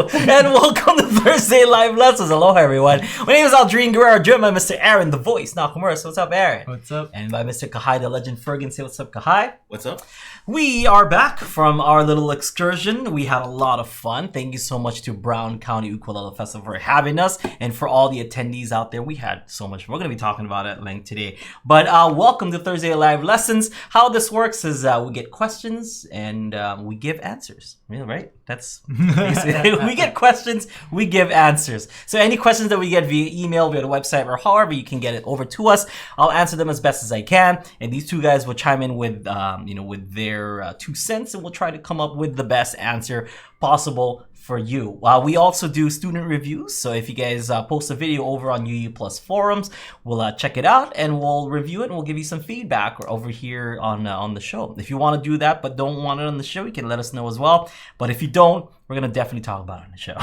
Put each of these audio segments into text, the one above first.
Hello and welcome to Thursday Live Lessons. Aloha everyone. My name is Aldrine Guerrero, joined by Mr. Aaron, the voice, Nakamura. What's up, Aaron? What's up? And by Mr. Kahai, the legend Fergan. Say what's up, Kahai. What's up? We are back from our little excursion. We had a lot of fun. Thank you so much to Brown County Ukulele Festival for having us, and for all the attendees out there. We had so much. We're going to be talking about it at length today. But welcome to Thursday Live Lessons. How this works is we get questions and we give answers. Yeah, right? That's basically we get questions, we give answers. So any questions that we get via email, via the website, or however you can get it over to us, I'll answer them as best as I can. And these two guys will chime in with with their 2 cents, and we'll try to come up with the best answer possible for you. We also do student reviews, so if you guys post a video over on UU Plus forums, we'll check it out and we'll review it and we'll give you some feedback over here on the show. If you want to do that but don't want it on the show, you can let us know as well. But if you don't, we're gonna definitely talk about it on the show.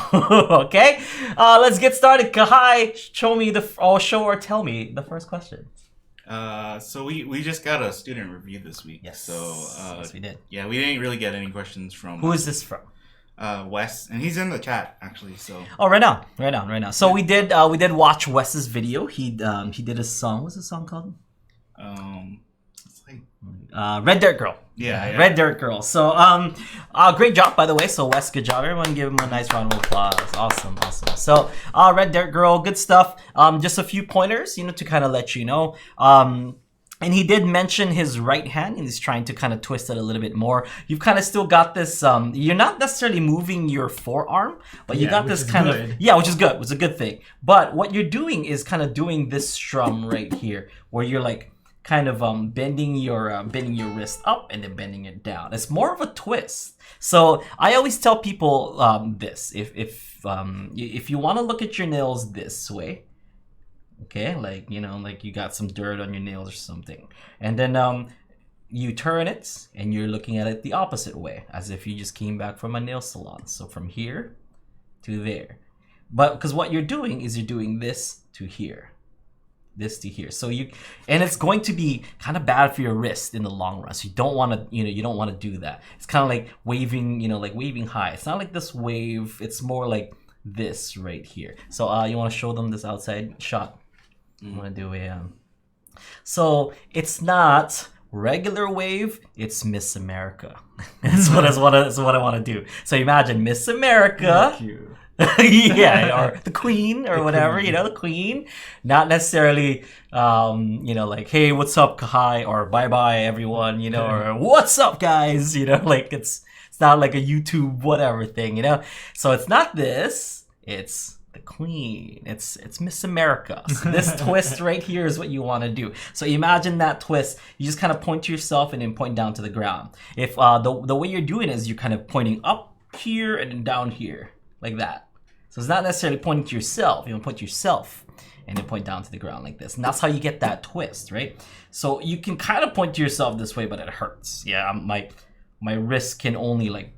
Okay, let's get started. Kahai, show or tell me the first question. So we just got a student review this week. Yes. So yes, we did. Yeah, we didn't really get any questions from. Who is this from? Wes, and he's in the chat actually. So. Oh, right now. So we did watch Wes's video. He did a song. What's the song called? It's like Red Dirt Girl. Yeah. Red Dirt Girl. So great job, by the way. So Wes, good job. Everyone give him a nice round of applause. Awesome. So Red Dirt Girl, good stuff. Just a few pointers, to kind of let you know. And he did mention his right hand, and he's trying to kind of twist it a little bit more. You've kind of still got this, you're not necessarily moving your forearm, but you got this kind of, which is good. It's a good thing. But what you're doing is kind of doing this strum right here, where you're like kind of bending your wrist up and then bending it down. It's more of a twist. So I always tell people this, if you want to look at your nails this way, okay, like you got some dirt on your nails or something, and then you turn it and you're looking at it the opposite way, as if you just came back from a nail salon. So from here to there, but because what you're doing is you're doing this to here, this to here. So and it's going to be kind of bad for your wrist in the long run. So you don't want to, you don't want to do that. It's kind of like waving, like waving high. It's not like this wave. It's more like this right here. So you want to show them this outside shot. I'm gonna do a so it's not regular wave, it's Miss America. That's what I want to do. So imagine Miss America. Yeah, or the Queen or whatever, the Queen. Not necessarily like, hey, what's up, Kahai, or bye bye everyone, or what's up guys, like it's not like a YouTube whatever thing, So it's not this, it's the Queen. It's Miss America. So this twist right here is what you want to do. So imagine that twist. You just kind of point to yourself and then point down to the ground. If the way you're doing it is you're kind of pointing up here and then down here like that. So it's not necessarily pointing to yourself. You point to yourself and then point down to the ground like this. And that's how you get that twist, right? So you can kind of point to yourself this way, but it hurts. Yeah, my wrist can only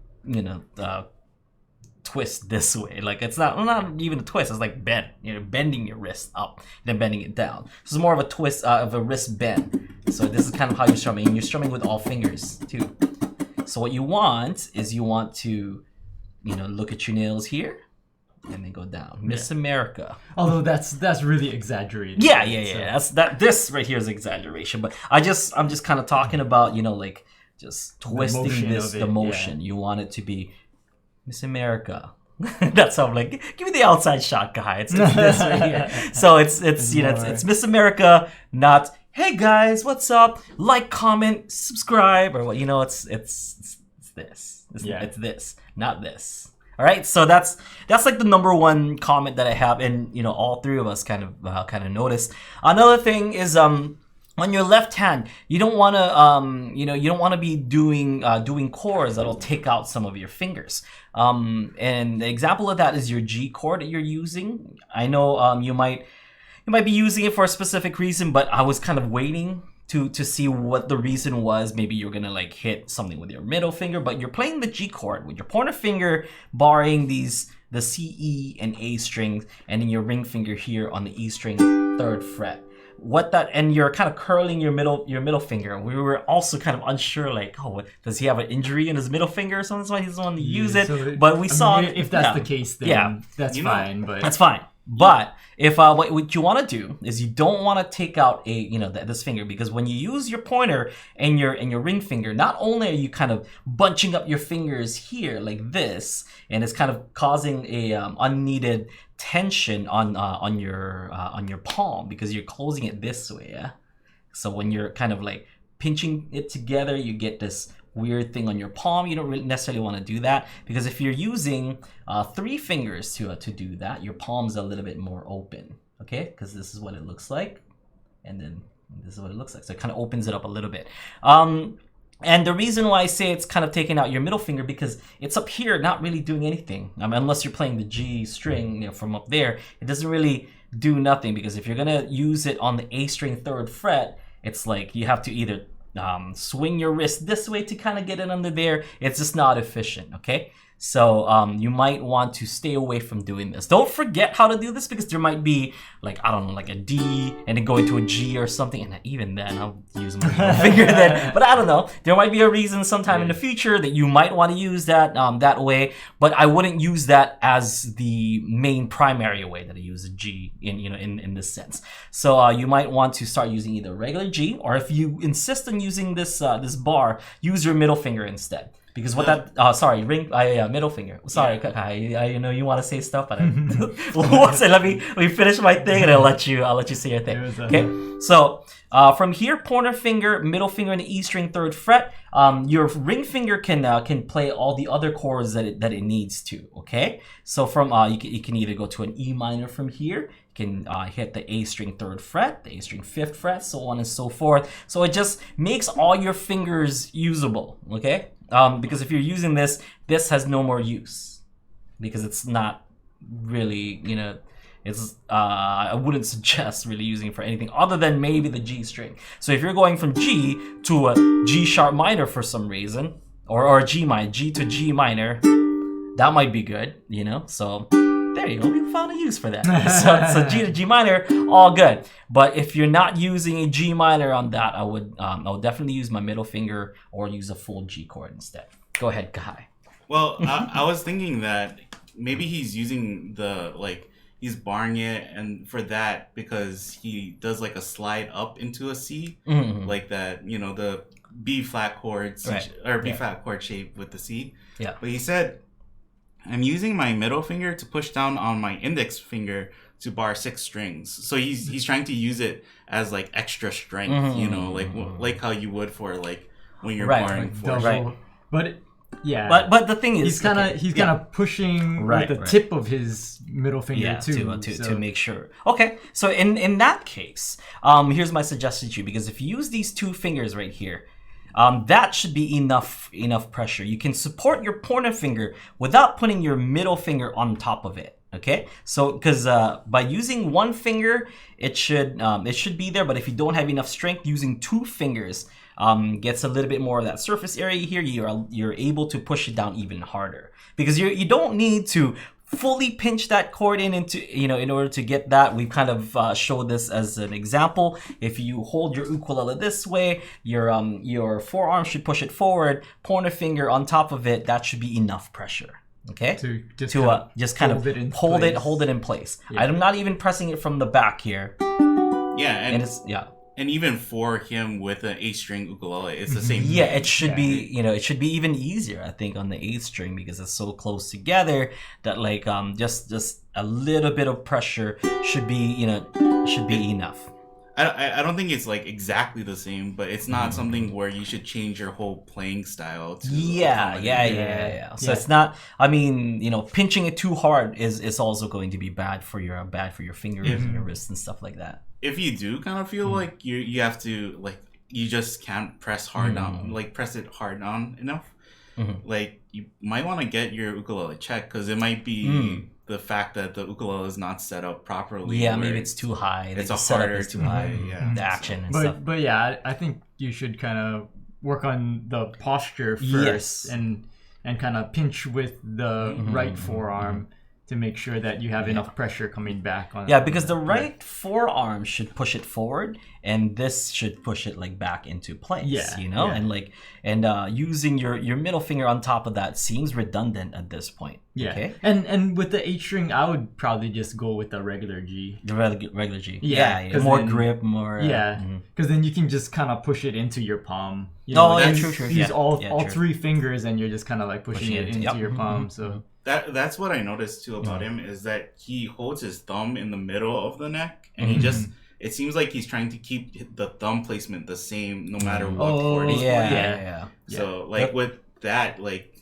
twist this way. Like it's not even a twist, it's like bend. Bending your wrist up, then bending it down. So it's more of a twist of a wrist bend. So this is kind of how you're strumming. And you're strumming with all fingers too. So what you want is to, look at your nails here and then go down. Miss America. Although that's really exaggerated. Yeah. This right here is exaggeration. But I'm just kind of talking about, just twisting the motion. You want it to be Miss America. That's how I'm like, give me the outside shot, guy. It's this right here. So it's Miss America, not hey guys, what's up? Like, comment, subscribe, or what? It's this. It's this, not this. All right. So that's like the number one comment that I have, and all three of us kind of noticed. Another thing is on your left hand, you don't want to be doing chords that'll take out some of your fingers. And the example of that is your G chord that you're using. I know you might be using it for a specific reason, but I was kind of waiting to see what the reason was. Maybe you're gonna like hit something with your middle finger, but you're playing the G chord with your pointer finger barring the C, E, and A strings, and then your ring finger here on the E string 3rd fret. and you're kind of curling your middle finger. We were also kind of unsure, like, oh, does he have an injury in his middle finger or something? That's why he doesn't want to use it. So but we saw if that's the case, then that's fine. But that's fine. But if what you want to do is you don't want to take out this finger, because when you use your pointer and your ring finger, not only are you kind of bunching up your fingers here like this, and it's kind of causing a unneeded tension on your palm because you're closing it this way. Yeah. So when you're kind of like pinching it together, you get this weird thing on your palm. You don't really necessarily want to do that, because if you're using 3 fingers to do that, your palm's a little bit more open. Okay, because this is what it looks like, and then this is what it looks like. So it kind of opens it up a little bit. And the reason why I say it's kind of taking out your middle finger, because it's up here not really doing anything. Unless you're playing the G string from up there, it doesn't really do nothing, because if you're gonna use it on the A string 3rd fret, it's like you have to either swing your wrist this way to kind of get it under there. It's just not efficient, okay? So you might want to stay away from doing this. Don't forget how to do this, because there might be like, I don't know, like a D and then go into a G or something, and even then I'll use my middle finger then. But I don't know. There might be a reason sometime in the future that you might want to use that that way. But I wouldn't use that as the main primary way that I use a G in this sense. So you might want to start using either regular G, or if you insist on using this this bar, use your middle finger instead. Because what middle finger. Sorry, Kakai. I know you want to say stuff, but let me finish my thing, and I'll let you say your thing. Okay. So from here, pointer finger, middle finger, and the E string 3rd fret. Your ring finger can play all the other chords that it needs to. Okay. So from you can either go to an E minor from here. You can hit the A string 3rd fret, the A string 5th fret, so on and so forth. So it just makes all your fingers usable. Okay. Because if you're using this has no more use, because it's not really, it's I wouldn't suggest really using it for anything other than maybe the G string. So if you're going from G to a G sharp minor for some reason, or a G minor, G to G minor, that might be good, So there you go, we found a use for that. So G to G minor, all good. But if you're not using a G minor on that, I would definitely use my middle finger or use a full G chord instead. Go ahead, Kai. Well, I was thinking that maybe he's using he's barring it, and for that, because he does like a slide up into a C, like that, the B flat chords, or B flat chord shape with the C. Yeah. But he said, I'm using my middle finger to push down on my index finger to bar 6 strings. So he's trying to use it as like extra strength, like how you would for like when you're barring for double. But but the thing is, he's kind of pushing with the tip of his middle finger to make sure. Okay, so in that case, here's my suggestion to you, because if you use these 2 fingers right here, that should be enough pressure. You can support your pointer finger without putting your middle finger on top of it. Okay, so because by using 1 finger, it should be there. But if you don't have enough strength, using 2 fingers gets a little bit more of that surface area here. You're able to push it down even harder, because you don't need to fully pinch that chord in order to get that. We kind of showed this as an example. If you hold your ukulele this way, your forearm should push it forward, pointer finger on top of it. That should be enough pressure. Okay, to just kind of hold it in place. Yeah. I'm not even pressing it from the back here. Yeah, and even for him with an 8-string ukulele, it's the same. Yeah, it should be. It should be even easier, I think, on the 8th string, because it's so close together that like just a little bit of pressure should be enough. I don't think it's like exactly the same, but it's not something where you should change your whole playing style to. Yeah. So it's not. I mean, pinching it too hard is also going to be bad for your fingers and your wrists and stuff like that. If you do kind of feel like you have to, like, you just can't press hard on, like press it hard on enough, like you might want to get your ukulele checked, because it might be the fact that the ukulele is not set up properly. Yeah, maybe it's too high. It's a harder too high. Yeah, the action and stuff. But yeah, I think you should kind of work on the posture first, and kind of pinch with the right forearm to make sure that you have enough pressure coming back on. Yeah, because the right forearm should push it forward, and this should push it like back into place. Yeah, you know, yeah. and using your middle finger on top of that seems redundant at this point. Yeah, okay? and with the H string, I would probably just go with the regular G. The regular G. Yeah, more then, grip, more. Yeah, because then you can just kind of push it into your palm. You know, true. Use all true. three fingers, and you're just kind of like pushing it into your palm. So that's what I noticed too about him is that he holds his thumb in the middle of the neck, and he just. It seems like he's trying to keep the thumb placement the same no matter what chord he's playing. Yeah. So like with that, like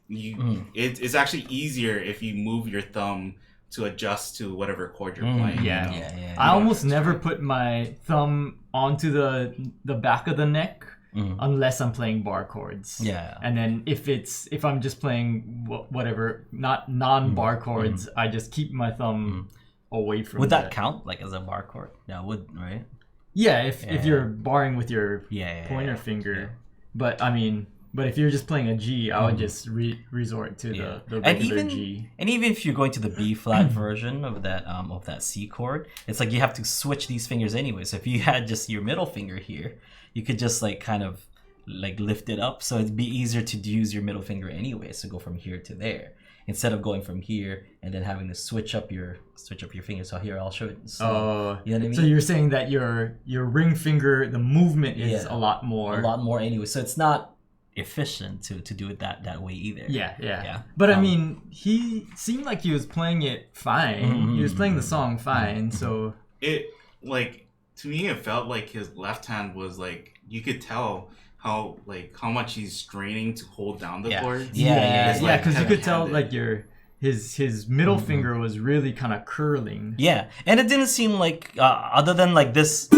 it's actually easier if you move your thumb to adjust to whatever chord you're playing. Yeah. I almost never put my thumb onto the back of the neck unless I'm playing bar chords. Yeah. And then if I'm just playing whatever not non-bar chords, I just keep my thumb away from. Would that count like as a bar chord? Yeah, would, right? Yeah, if you're barring with your pointer finger. But I mean, if you're just playing a G, I would just resort to the regular G. And even if you're going to the B flat version of that C chord, it's like you have to switch these fingers anyway. So if you had just your middle finger here, you could just like kind of like lift it up. So it'd be easier to use your middle finger anyway. So go from here to there. Instead of going from here and then having to switch up your fingers. So here I'll show it. So, you know what I mean? So you're saying that your ring finger, the movement is a lot more anyway. So it's not efficient to do it that way either. Yeah. But I mean, he seemed like he was playing it fine. He was playing the song fine. So it like to me it felt like his left hand was like you could tell how much he's straining to hold down the chords. Because you could tell like his middle finger was really kind of curling. Yeah, and it didn't seem like other than like this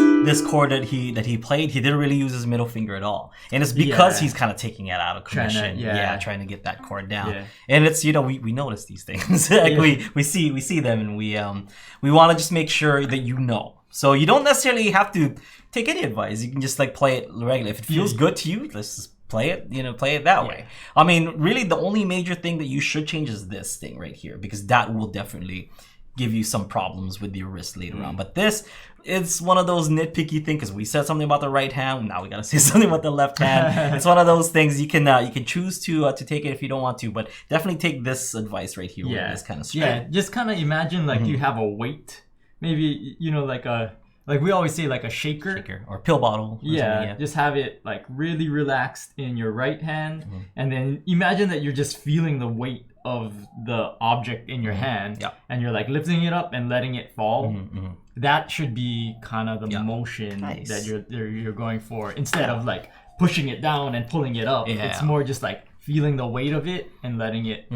chord that he played, he didn't really use his middle finger at all, and it's because he's kind of taking it out of commission. Trying to get that chord down. Yeah. And it's we notice these things. Like we see them, and we want to just make sure that you know. So you don't necessarily have to take any advice. You can just like play it regularly. If it feels good to you, let's just play it that way. I mean, really the only major thing that you should change is this thing right here, because that will definitely give you some problems with your wrist later on. But this, it's one of those nitpicky things, because we said something about the right hand, now we gotta say something about the left hand. It's one of those things you can choose to take it if you don't want to, but definitely take this advice right here with this kind of string. Yeah, just kind of imagine like you have a weight. Maybe, like we always say, like a shaker or pill bottle. Just have it like really relaxed in your right hand, and then imagine that you're just feeling the weight of the object in your hand, and you're like lifting it up and letting it fall. That should be kind of the motion that you're going for, instead of like pushing it down and pulling it up. It's more just like feeling the weight of it and letting it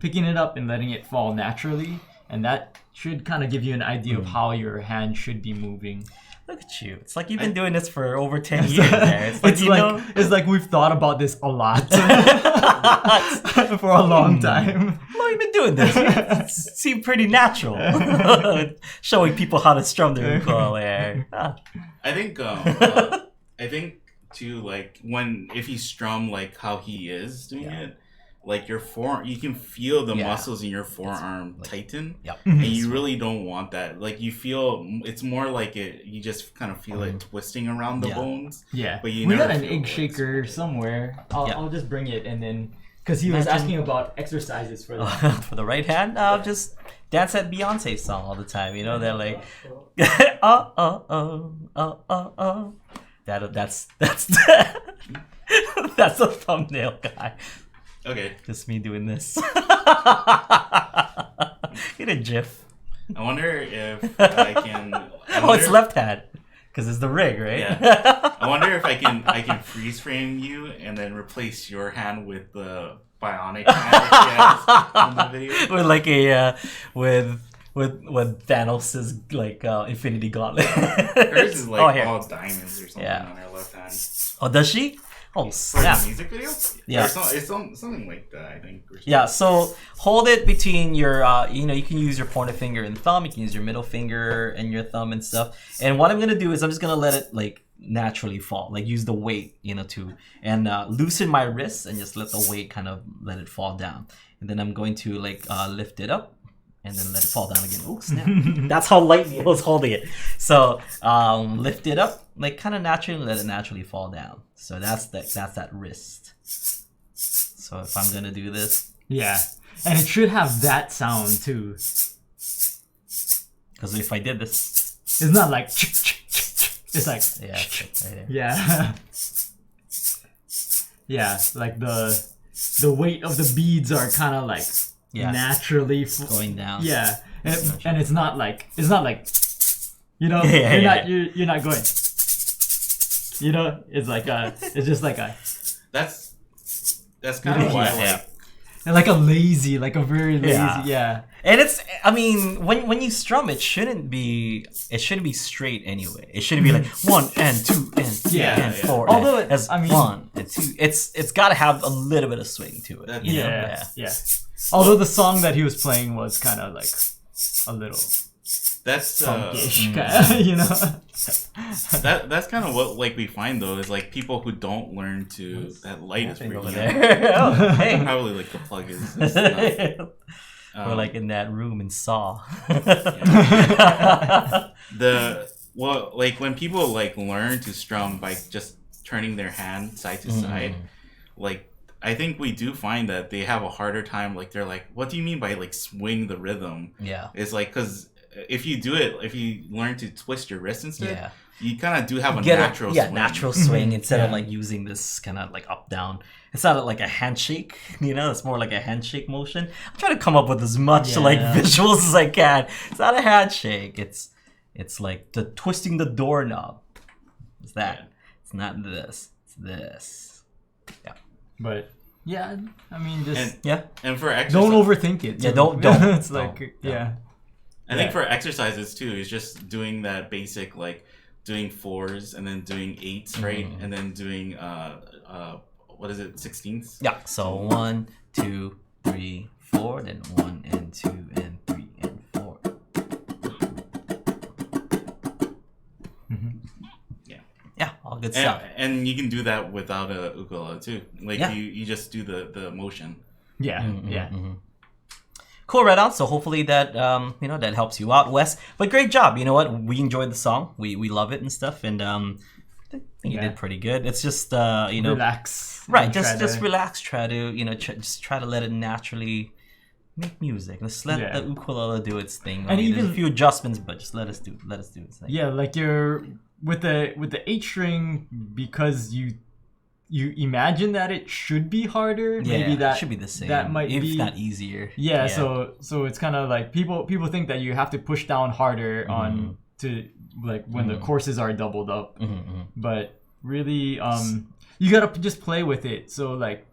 picking it up and letting it fall naturally. And that should kind of give you an idea of how your hand should be moving. Look at you. It's like you've been doing this for over 10 years there. It's like we've thought about this a lot for a long time. How long have you been doing this? It seemed pretty natural. Showing people how to strum their ukulele. I think too, like if you strum like how he is doing it, like your forearm, you can feel the muscles in your forearm tighten, and you really don't want that. Like you feel, it's more like you just kind of feel it twisting around the bones. Yeah, but we got an egg shaker somewhere. I'll just bring it, and then because he was asking about exercises for for the right hand, I'll just dance that Beyoncé song all the time. They're like, That's that's a thumbnail, guy. Okay. Just me doing this. Get a GIF. I wonder if I can. It's left hand because it's the rig, right? Yeah. I wonder if I can freeze frame you and then replace your hand with the bionic hand that he has in the video. With like a with Thanos' like Infinity Gauntlet. Hers is like all diamonds or something on her left hand. Oh, does she? Oh, snap. For the music video? Yeah. It's something like that, I think. Yeah, so hold it between your, you can use your pointer finger and thumb. You can use your middle finger and your thumb and stuff. And what I'm going to do is I'm just going to let it, like, naturally fall. Like, use the weight, and loosen my wrists and just let the weight kind of let it fall down. And then I'm going to, like, lift it up and then let it fall down again. Oh snap! That's how lightly I was holding it. So lift it up, like kind of naturally, let it naturally fall down. So that's that wrist. So if I'm gonna do this, Yeah, and it should have that sound too. because if I did this, It's not like it's like yeah, it's like right there. yeah. Yeah, like the weight of the beads are kind of like Yeah. naturally Going down. Yeah, and it's not like you know Yeah, you're not going. You know, it's like it's just like a That's kind of why Yeah. like a very lazy Yeah. And it's, I mean, when you strum, it shouldn't be straight anyway. It shouldn't be like 1 and 2 and 3 Yeah, and yeah. 4. Although and, I mean, 1 and 2. It's got to have a little bit of swing to it. That- You know? Yeah. Although the song that he was playing was kind of like a little That's funkish, kinda, you know. that's kind of what like we find though is like people who don't learn to that light is Over freaking out. there. Oh, hey. Probably like the plug is not. We're like in that room in Saw. Like when people like learn to strum by just turning their hand side to side, like I think we do find that they have a harder time. Like they're like, what do you mean by like swing the rhythm? Yeah. It's like because if you learn to twist your wrist instead, Yeah. you kind of do have a natural swing. natural swing instead of Yeah. like using this kind of like up down. It's not like a handshake, you know. It's more like a handshake motion. I'm trying to come up with as much like visuals as I can. It's not a handshake. It's like the twisting the doorknob. It's that. Yeah. It's not this. It's this. Yeah. But yeah, I mean, just Yeah. And for exercise, don't overthink it. Yeah, too. don't- It's don't- like don't. yeah. I think for exercises too, is just doing that basic like doing 4s and then doing 8s, right? And then doing what is it, 16ths? Yeah. So 1, 2, 3, 4. Then 1 and 2 and 3 and 4. Yeah. All good stuff. And you can do that without a ukulele too. Like Yeah. you just do the motion. Yeah, yeah. Cool, right on. So hopefully that that helps you out, Wes. But great job. You know what? We enjoyed the song. We love it and stuff. And I think you did pretty good. It's just Relax. right. and try Just to- relax. Try to just try to let it naturally make music. Let's let Yeah. the ukulele do its thing. And There's even- a few adjustments, but just let us do its thing. Yeah, like you're with the 8 string because you imagine that it should be harder. Yeah, Maybe that should be the same. That might if be not easier. Yeah, so it's kind of like people think that you have to push down harder on to like when the courses are doubled up, but really you gotta just play with it. So like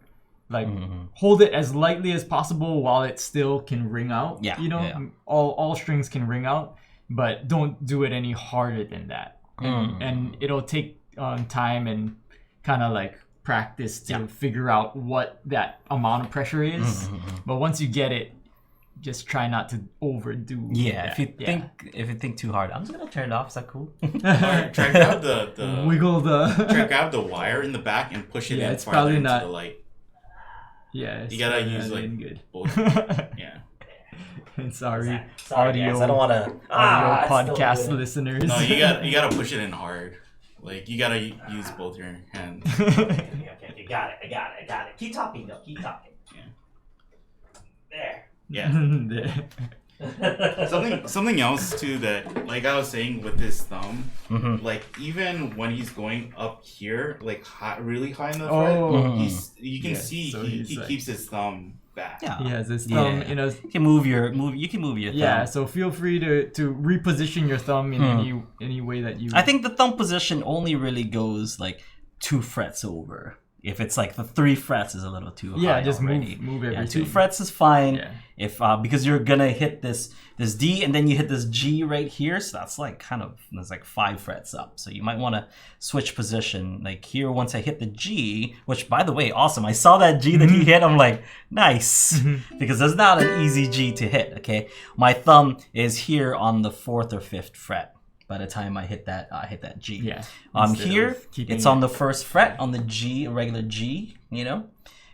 hold it as lightly as possible while it still can ring out. Yeah, you know, yeah. all strings can ring out, but don't do it any harder than that. And it'll take time and kind of like practice to figure out what that amount of pressure is. But once you get it, just try not to overdo. Yeah, that. if you think too hard, I'm just gonna turn it off. Is that cool? Or try to grab the Wiggle try to the. grab the wire in the back and push it Yeah, in it's farther probably into not- the light. Yeah, You gotta it's use not like in good. both. Yeah. Sorry, Sorry, guys, I don't want to. audio podcast listeners. No, you gotta push it in hard. Like you gotta use both your hands. Okay, got it. I got it. Keep talking though. Keep talking. There. Yeah. Something else too that like I was saying with his thumb, like even when he's going up here, like really high in the fret, you can see so he he's like- keeps his thumb back. Yeah. He has his thumb in a. You can move your thumb. Yeah, so feel free to reposition your thumb in any way that you. I think the thumb position only really goes like 2 frets over. If it's like the 3 frets is a little too high. Yeah, just already. move Yeah, everything. 2 frets is fine. Yeah. If because you're gonna hit this D and then you hit this G right here, so that's like that's like 5 frets up. So you might want to switch position. Like here, once I hit the G, which by the way, awesome. I saw that G that he hit. I'm like, nice, because that's not an easy G to hit. Okay, my thumb is here on the 4th or 5th fret. By the time I hit that G, Yeah. Here Instead of keeping it's on the 1st fret on the G, a regular G, you know,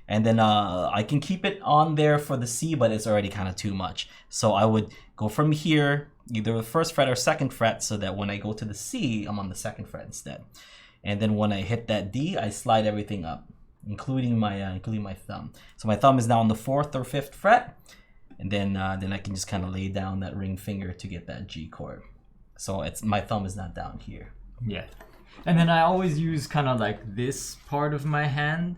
And then I can keep it on there for the C, but it's already kind of too much. So I would go from here, either the first fret or second fret, so that when I go to the C, I'm on the second fret instead. And then when I hit that D, I slide everything up, including my thumb. So my thumb is now on the 4th or 5th fret, and then I can just kind of lay down that ring finger to get that G chord. So my thumb is not down here. Yeah. And then I always use kind of like this part of my hand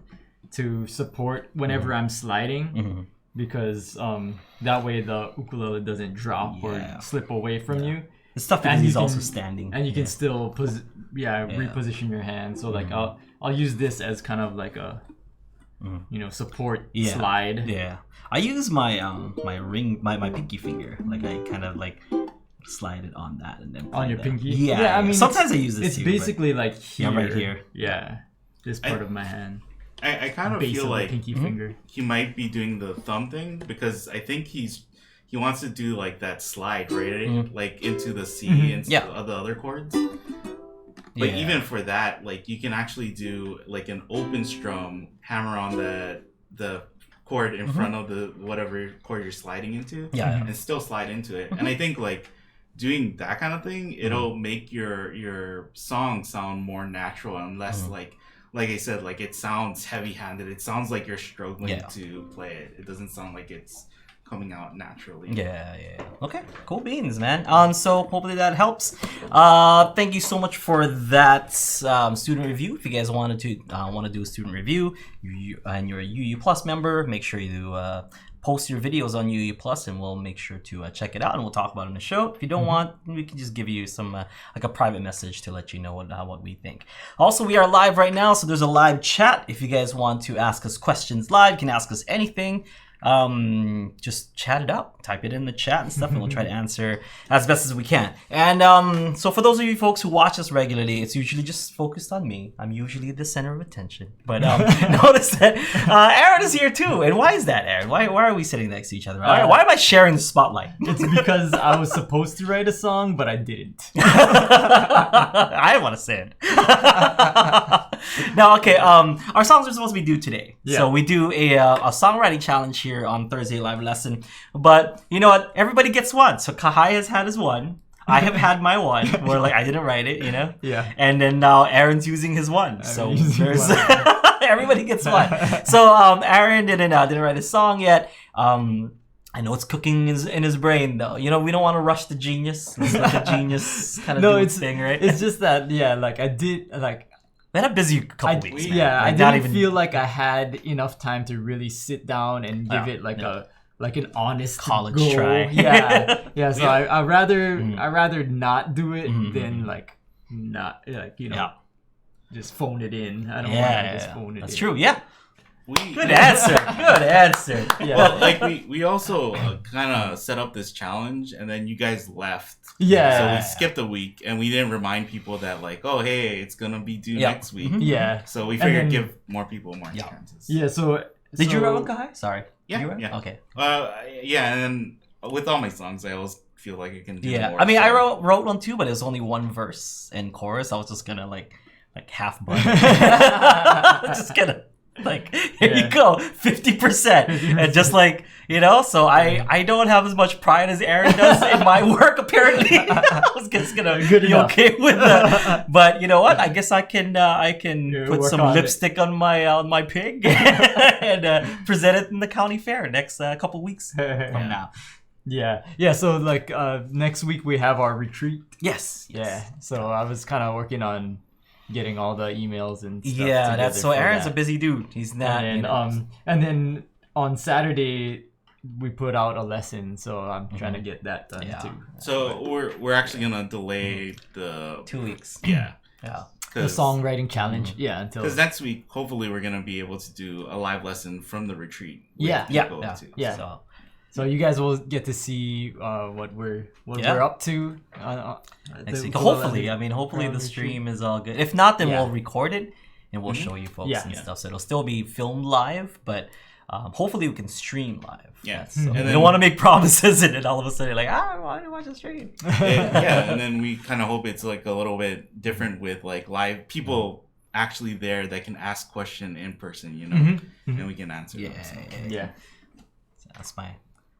to support whenever I'm sliding, because that way the ukulele doesn't drop or slip away from you. The stuff because he's also standing. And you can still reposition your hand. So like I'll use this as kind of like a support slide. Yeah. I use my my pinky finger. Like I kind of like slide it on that and then on your pinky. Yeah. I mean sometimes I use this it's basically like here. Yeah, right here. Yeah. This part of my hand. I kind of feel like pinky finger. He might be doing the thumb thing because I think he wants to do like that slide, right? Like into the C and the other chords. But even for that, like you can actually do like an open strum, hammer on the chord in front of the whatever chord you're sliding into, and still slide into it. And I think like doing that kind of thing, it'll make your song sound more natural and less like I said, like it sounds heavy-handed. It sounds like you're struggling to play it. It doesn't sound like it's coming out naturally. Yeah. Okay, cool beans, man. So hopefully that helps. Thank you so much for that student review. If you guys wanted to want to do a student review, and you're a UU Plus member, make sure you post your videos on UU Plus, and we'll make sure to check it out, and we'll talk about it in the show. If you don't want, we can just give you some like a private message to let you know what we think. Also, we are live right now, so there's a live chat. If you guys want to ask us questions live, you can ask us anything. Just chat it out, type it in the chat and stuff, and we'll try to answer as best as we can. And so for those of you folks who watch us regularly, it's usually just focused on me. I'm usually the center of attention, but notice that Aaron is here too. And why is that, Aaron? Why are we sitting next to each other? Why am I sharing the spotlight? It's because I was supposed to write a song, but I didn't. I want to say it. Now, okay, our songs are supposed to be due today. So we do a songwriting challenge here on Thursday live lesson. But you know what? Everybody gets one. So Kahai has had his one. I have had my one where like I didn't write it, Yeah. And then now Aaron's using his one. So there's everybody gets one. So Aaron didn't write a song yet. I know it's cooking in his brain though. We don't want to rush the genius. It's like a genius kind of thing, right? It's just that like I did like. We had a busy couple weeks, man. Yeah, I didn't feel like I had enough time to really sit down and give it like an honest college goal. try. Yeah. So I rather not do it than like not like just phone it in. I don't want to just phone it in. That's true. Yeah. Good answer. Good answer. Yeah. Well, like we also kind of set up this challenge, and then you guys left. Yeah. So we skipped a week, and we didn't remind people that like, oh hey, it's gonna be due next week. Yeah. So we figured give more people more chances. Yeah. So did you write one, Kahai? Sorry. Yeah. Yeah. Okay. Yeah, and then with all my songs, I always feel like I can do more. I mean, I wrote one too, but it was only one verse and chorus. I was just gonna like half bun. Just gonna. Like here you go, 50%, and just like so I don't have as much pride as Aaron does in my work. Apparently, I was just gonna be okay with that. But you know what? I guess I can put some lipstick on my pig and present it in the county fair next couple weeks from now. Yeah. So like next week we have our retreat. Yes. Yeah. So I was kind of working on getting all the emails and stuff. Yeah, that's so Aaron's a busy dude. He's not. And then on Saturday we put out a lesson, so I'm trying to get that done too. So we're actually gonna delay the 2 weeks. Yeah. The songwriting challenge. Yeah, until because next week hopefully we're gonna be able to do a live lesson from the retreat. Yeah. So you guys will get to see what we're up to. Next week. Hopefully, hopefully the stream is all good. If not, then we'll record it and we'll show you folks and stuff. So it'll still be filmed live, but hopefully we can stream live. Yeah. So we don't want to make promises and then all of a sudden like, I want to watch a stream. And then we kind of hope it's like a little bit different with like live people actually there that can ask question in person, and we can answer them. So. Yeah.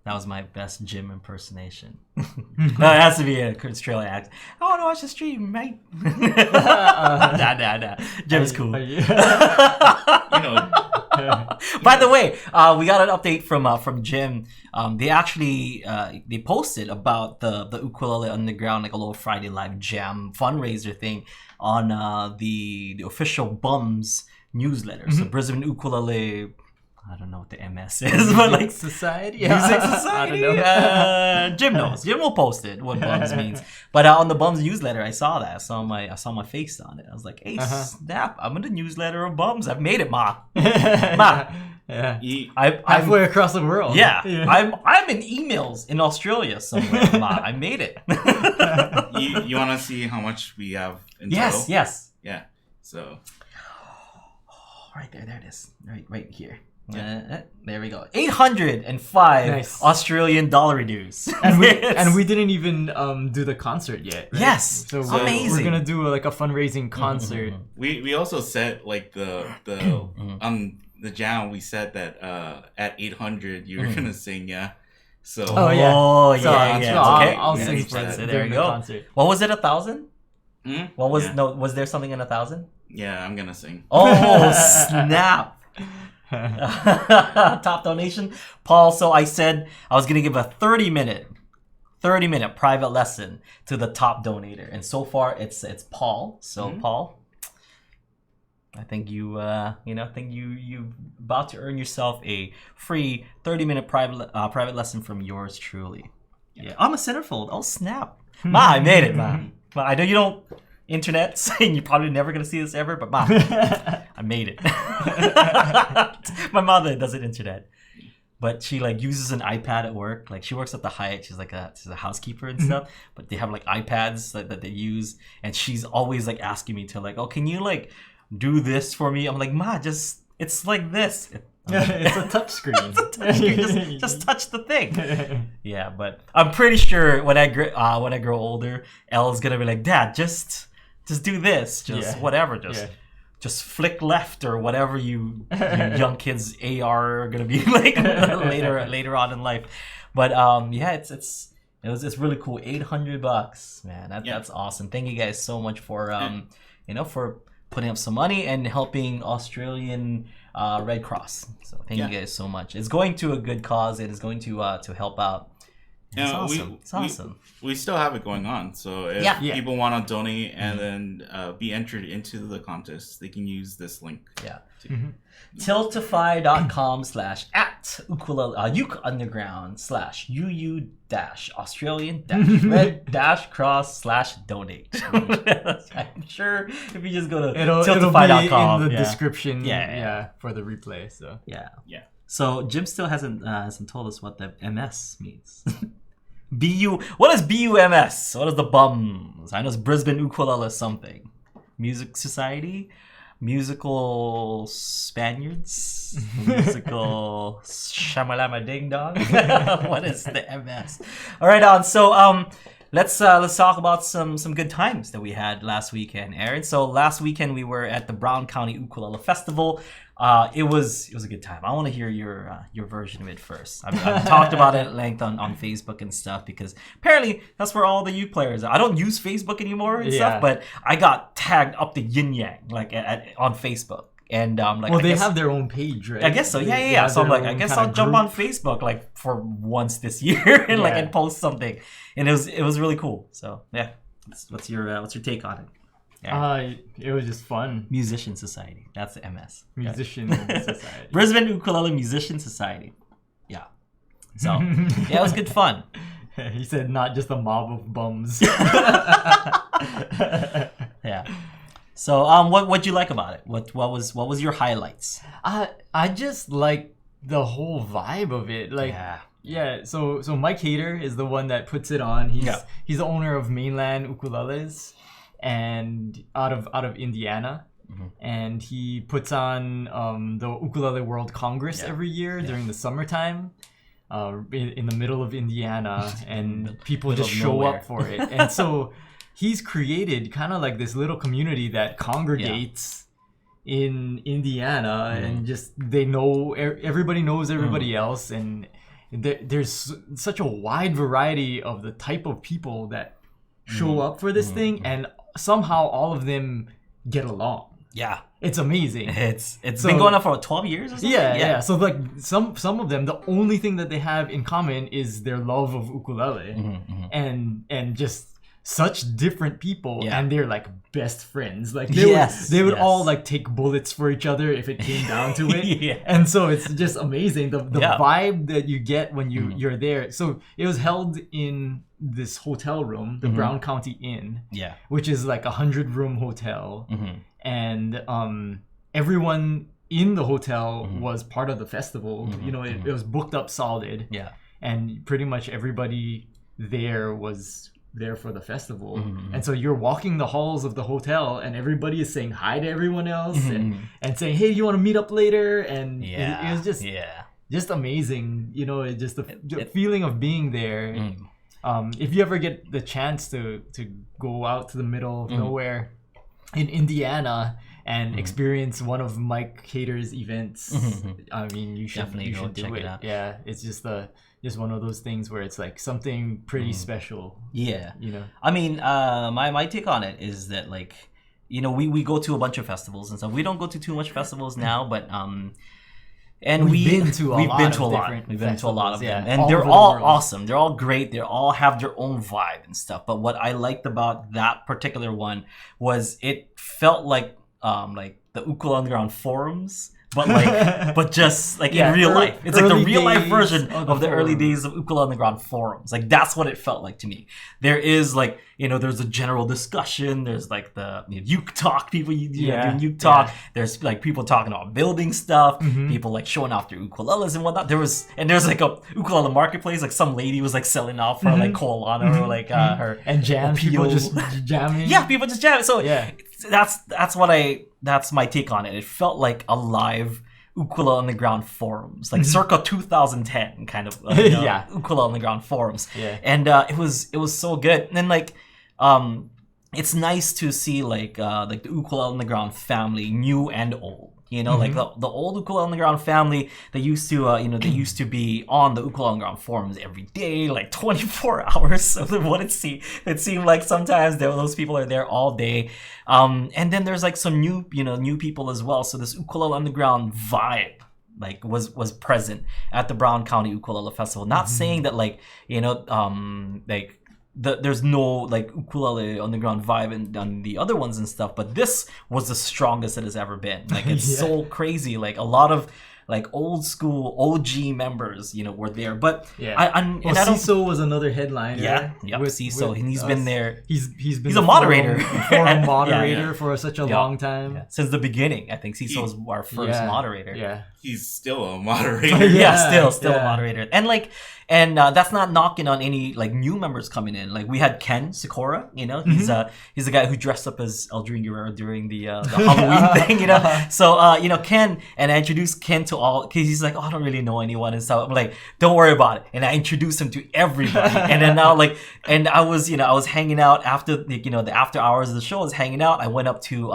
That was my best Jim impersonation. No, it has to be a Australian accent. I want to watch the stream, mate. Nah. Jim's cool. By the way, we got an update from Jim. They actually they posted about the Ukulele Underground, like a little Friday Live Jam fundraiser thing on the official Bums newsletter. So Brisbane Ukulele, I don't know what the MS is, but like Society. Music Society. I don't know. Jim knows. Jim will post it what Bums means. But on the Bums newsletter, I saw that. I saw my face on it. I was like, hey, snap! I'm in the newsletter of Bums. I've made it, ma. Ma. Yeah. I'm halfway across the world. Yeah. I'm in emails in Australia somewhere. Ma, I made it. You want to see how much we have in total? Yes. Yeah. So. Right there it is. Right here. Yeah. There we go. 805 Australian dollar dues. And we didn't even do the concert yet. Right? Yes. So amazing. We're gonna do like a fundraising concert. We also said like the on the jam we said that at 800 you were gonna sing So yeah. Okay. I'll Yeah, sing so for there you the go. concert. What was it? 1,000? What was Yeah. was there something in 1,000? Yeah, I'm gonna sing. Oh snap! Top donation, Paul. So I said I was gonna give a 30-minute private lesson to the top donator, and so far it's Paul. So Paul, I think you about to earn yourself a free 30-minute private lesson from yours truly. Yeah, I'm a centerfold. Oh snap! Ma, I made it, man. I know you don't internet, and you're probably never gonna see this ever, but ma, I made it. My mother doesn't internet, but she like uses an iPad at work. Like she works at the Hyatt. She's a housekeeper and stuff. But they have like iPads that they use, and she's always like asking me to like, oh, can you like do this for me? I'm like, ma, it's like this. It's a touch screen. Just touch the thing. Yeah, but I'm pretty sure when I grow older, Elle's gonna be like, Dad, just do this, whatever, just flick left or whatever you young kids AR are gonna be like later on in life. But it's really cool. $800, man. That's awesome. Thank you guys so much for for putting up some money and helping Australian Red Cross. So thank you guys so much. It's going to a good cause. It is going to help out. It's awesome. It's awesome. We still have it going on. So if people want to donate and then be entered into the contest, they can use this link. Yeah. tiltify.com/@ukulele_UU-Australian-Red-Cross/donate. I'm sure if you just go to tiltify.com in the description for the replay. So yeah. So Jim still hasn't told us what the MS means. What is BUMS? What is the bums? I know it's Brisbane Ukulele something. Music Society? Musical Spaniards? Musical Shamalama Ding Dong? What is the MS? All right, on. So let's talk about some good times that we had last weekend, Aaron. So last weekend we were at the Brown County Ukulele Festival. It was a good time. I want to hear your version of it first. I've talked about it at length on Facebook and stuff because apparently that's where all the uke players are. I don't use Facebook anymore and stuff, but I got tagged up the yin yang like on Facebook. And they have their own page, right? I guess so. Yeah. So I'm like, I guess I'll jump on Facebook like for once this year and and post something. And it was really cool. So yeah, what's your take on it? It was just fun. Musician Society. That's the MS. Musician Society. Brisbane Ukulele Musician Society. Yeah. So it was good fun. He said not just a mob of bums. Yeah. So what'd you like about it? What was your highlights? I just like the whole vibe of it. Like so Mike Hader is the one that puts it on. He's the owner of Mainland Ukuleles and out of Indiana. And he puts on the Ukulele World Congress every year during the summertime in the middle of Indiana, and people just show up for it. And so he's created kind of like this little community that congregates in Indiana, and just everybody knows everybody else, and there's such a wide variety of the type of people that show up for this thing, and somehow all of them get along. Yeah. It's amazing. It's been going on for 12 years or something? Yeah. So like some of them, the only thing that they have in common is their love of ukulele, and just such different people, and they're like best friends. Like they would all like take bullets for each other if it came down to it. And so it's just amazing the vibe that you get when you're there. So it was held in this hotel room, the Brown County Inn, which is like 100-room hotel, and everyone in the hotel was part of the festival. You know, it was booked up solid. And pretty much everybody there was there for the festival, and so you're walking the halls of the hotel, and everybody is saying hi to everyone else, and saying, "Hey, you want to meet up later?" And it was just amazing, you know. It just the feeling of being there. If you ever get the chance to go out to the middle of nowhere in Indiana and experience one of Mike Cater's events, I mean, you should definitely go check it out. Yeah, it's just one of those things where it's like something pretty special. Yeah. You know? I mean, my take on it is that, like, you know, we go to a bunch of festivals and stuff. We don't go to too much festivals now, but and we've been to a lot of them. And they're all awesome. They're all great. They all have their own vibe and stuff. But what I liked about that particular one was it felt like the Ukulele Underground forums, but like, but just like in real life. It's like the real life version of the early days of Ukulele Underground forums. Like that's what it felt like to me. There is like, you know, there's a general discussion. There's like the uke talk, people doing uke talk. There's like people talking about building stuff. People like showing off their ukuleles and whatnot. There's like a ukulele marketplace. Like some lady was like selling off her like koalana or like her and jam. People just jamming. Yeah, people just jamming. So that's my take on it. It felt like a live Ukulele Underground forums, like circa 2010 kind of Ukulele Underground forums. And it was so good. And then like it's nice to see like the Ukulele Underground family, new and old. You know, like the old Ukulele Underground family, they used to be on the Ukulele Underground forums every day, like 24 hours. So it seemed like sometimes those people are there all day. And then there's like some new people as well. So this Ukulele Underground vibe like was present at the Brown County Ukulele Festival. Not saying that like, you know, like there's no like Ukulele Underground vibe on the other ones and stuff, but this was the strongest it has ever been. Like it's so crazy. Like a lot of like old school OG members, you know, were there. But Ciso was another headliner. Ciso, and he's been there. He's a moderator, forum moderator for such a long time since the beginning. I think Ciso was our first moderator. Yeah, he's still a moderator. Still a moderator, and like. And that's not knocking on any like new members coming in. Like we had Ken Sikora, you know, he's the guy who dressed up as Aldrine Guerrero during the Halloween thing, you know. So you know, Ken, and I introduced Ken to all because he's like, oh, I don't really know anyone and stuff. I'm like, don't worry about it, and I introduced him to everybody. And then now like, and I was hanging out after the after hours of the show. I was hanging out. I went up to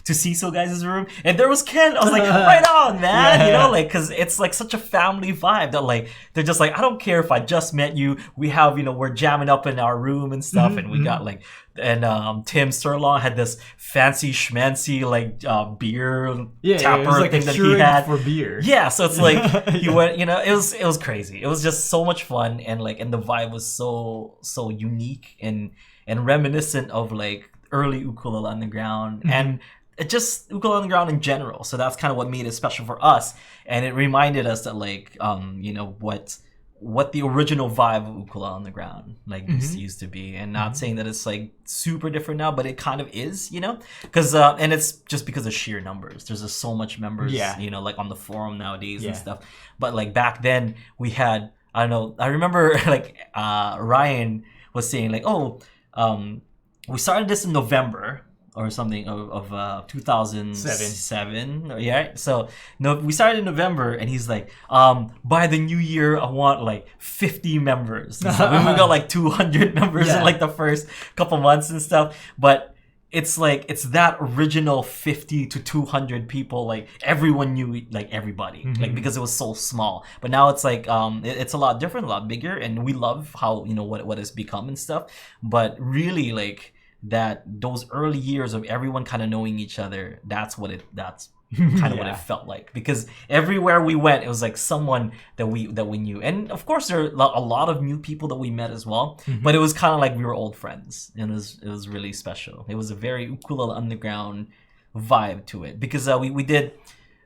Ciso guys' room, and there was Ken. I was like, right on, man, you know, like because it's like such a family vibe that like they're just like, I don't care if I just met you, we have, you know, we're jamming up in our room and stuff, and we got like, and Tim Sturlong had this fancy schmancy like beer tapper like thing that he had for beer. Yeah, so it's like he went, you know, it was crazy. It was just so much fun, and the vibe was so unique and reminiscent of like early Ukulele Underground and it just Ukulele Underground in general. So that's kind of what made it special for us, and it reminded us that like you know what the original vibe of Ukulele Underground like used to be, and not saying that it's like super different now, but it kind of is, you know, because and it's just because of sheer numbers. There's just so much members, you know, like on the forum nowadays and stuff. But like back then we had, I don't know, I remember like Ryan was saying like, we started this in November or something of 2007. So we started in November, and he's like, by the new year I want like 50 members. So we got like 200 members in like the first couple months and stuff. But it's like it's that original 50 to 200 people, like everyone knew like everybody, like because it was so small. But now it's like it's a lot different, a lot bigger, and we love how, you know, what it's become and stuff. But really, like that those early years of everyone kind of knowing each other, that's kind of what it felt like, because everywhere we went it was like someone that we knew. And of course there are a lot of new people that we met as well, but it was kind of like we were old friends, and it was really special. It was a very Ukulele Underground vibe to it, because we did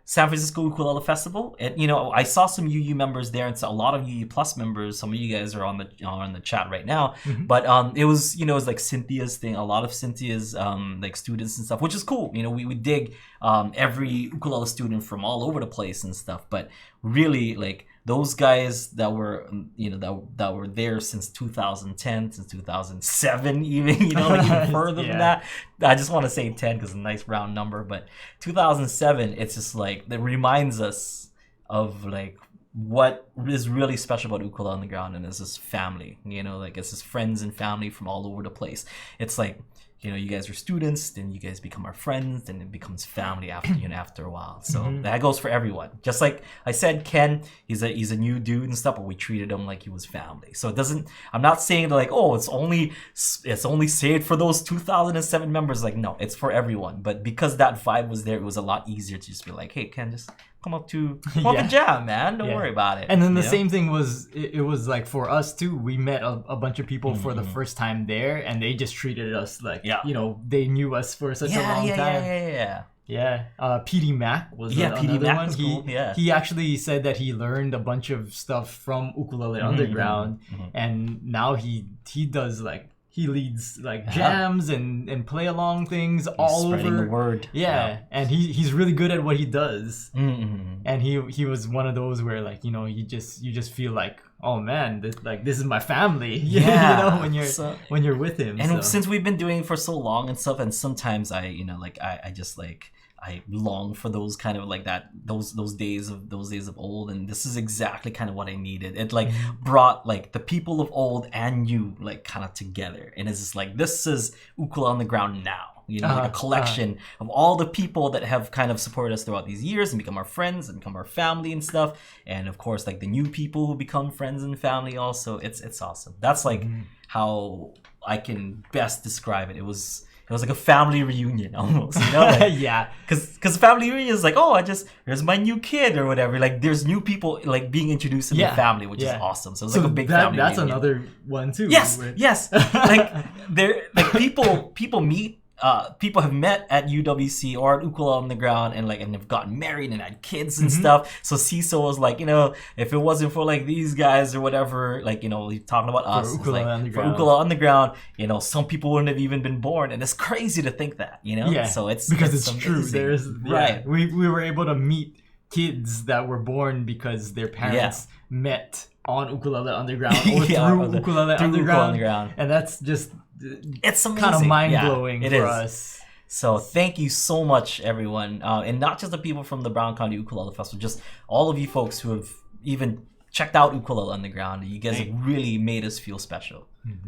San Francisco Ukulele Festival, and you know, I saw some UU members there, and so a lot of UU Plus members. Some of you guys are on the chat right now. But it was, you know, it was like Cynthia's thing, a lot of Cynthia's like students and stuff, which is cool. You know, we dig every ukulele student from all over the place and stuff. But really, like those guys that were, you know, that were there since 2010, since 2007, even, you know, like even further than that. I just want to say 10 because it's a nice round number, but 2007, it's just like, that reminds us of like what is really special about Ukulele Underground, and it's this family, you know, like it's just friends and family from all over the place. It's like, you know, you guys are students, then you guys become our friends, then it becomes family after, you know, after a while. So that goes for everyone. Just like I said, Ken, he's a new dude and stuff, but we treated him like he was family. So it doesn't, I'm not saying that like, oh, it's only saved for those 2007 members. Like, no, it's for everyone. But because that vibe was there, it was a lot easier to just be like, hey, Ken, just come up and jam, man. Don't worry about it. And then the same thing was, it was like for us too, we met a bunch of people for the first time there, and they just treated us like, you know, they knew us for such a long time. Yeah. PD Mac was another one. Was cool. He actually said that he learned a bunch of stuff from Ukulele Underground, and now he does like, he leads like jams and play along things all over. Spreading the word. Yeah, and he's really good at what he does. And he was one of those where, like, you know, you just feel like, oh man, this is my family. You know, when you're with him. And since we've been doing it for so long and stuff, and sometimes I just like, I long for those kind of like those days of old, and this is exactly kind of what I needed. It like brought like the people of old and you like kind of together, and it's just like, this is Ukulele Underground now, you know, like a collection of all the people that have kind of supported us throughout these years and become our friends and become our family and stuff, and of course like the new people who become friends and family also. It's awesome. That's like how I can best describe it. It was like a family reunion almost, you know? Like, Because family reunion is like, oh, here's my new kid or whatever. Like, there's new people like being introduced in the family, which is awesome. So it's like a big family That's reunion. another one too. Yes. Like, people meet. People have met at UWC or at Ukulele Underground and have gotten married and had kids and stuff. So Cecil was like, you know, if it wasn't for like these guys or whatever, like, you know, talking about us, for Ukulele Underground, you know, some people wouldn't have even been born, and it's crazy to think that, you know. So it's because it's true. There's we were able to meet kids that were born because their parents met on Ukulele Underground or through Ukulele Underground, and that's just. It's amazing. Kind of mind-blowing for us. So thank you so much, everyone. And not just the people from the Brown County Ukulele Festival, just all of you folks who have even checked out Ukulele Underground. You guys have really made us feel special.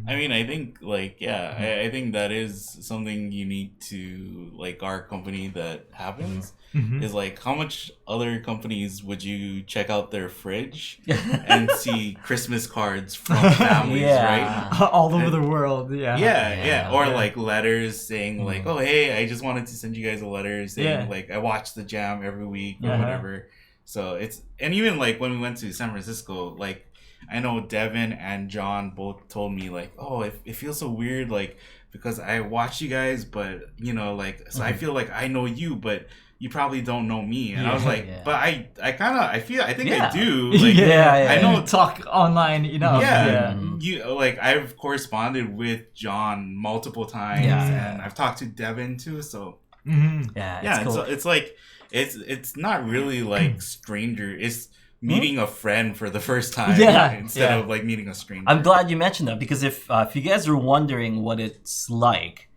I mean, I think I think that is something unique to like our company that happens. Is like, how much other companies would you check out their fridge and see Christmas cards from families, right? All over the world, or like letters saying like, oh hey, I just wanted to send you guys a letter saying like I watch the jam every week or whatever. So it's, and even like when we went to San Francisco, like I know Devin and John both told me like, oh, it feels so weird, like because I watch you guys, but you know, like, so I feel like I know you, but you probably don't know me. And I was like, but I think I do. Like, I know, talk online, you know. You like, I've corresponded with John multiple times, and I've talked to Devin too. So it's cool. So it's like it's not really like stranger. It's meeting a friend for the first time instead of like meeting a stranger. I'm glad you mentioned that, because if you guys are wondering what it's like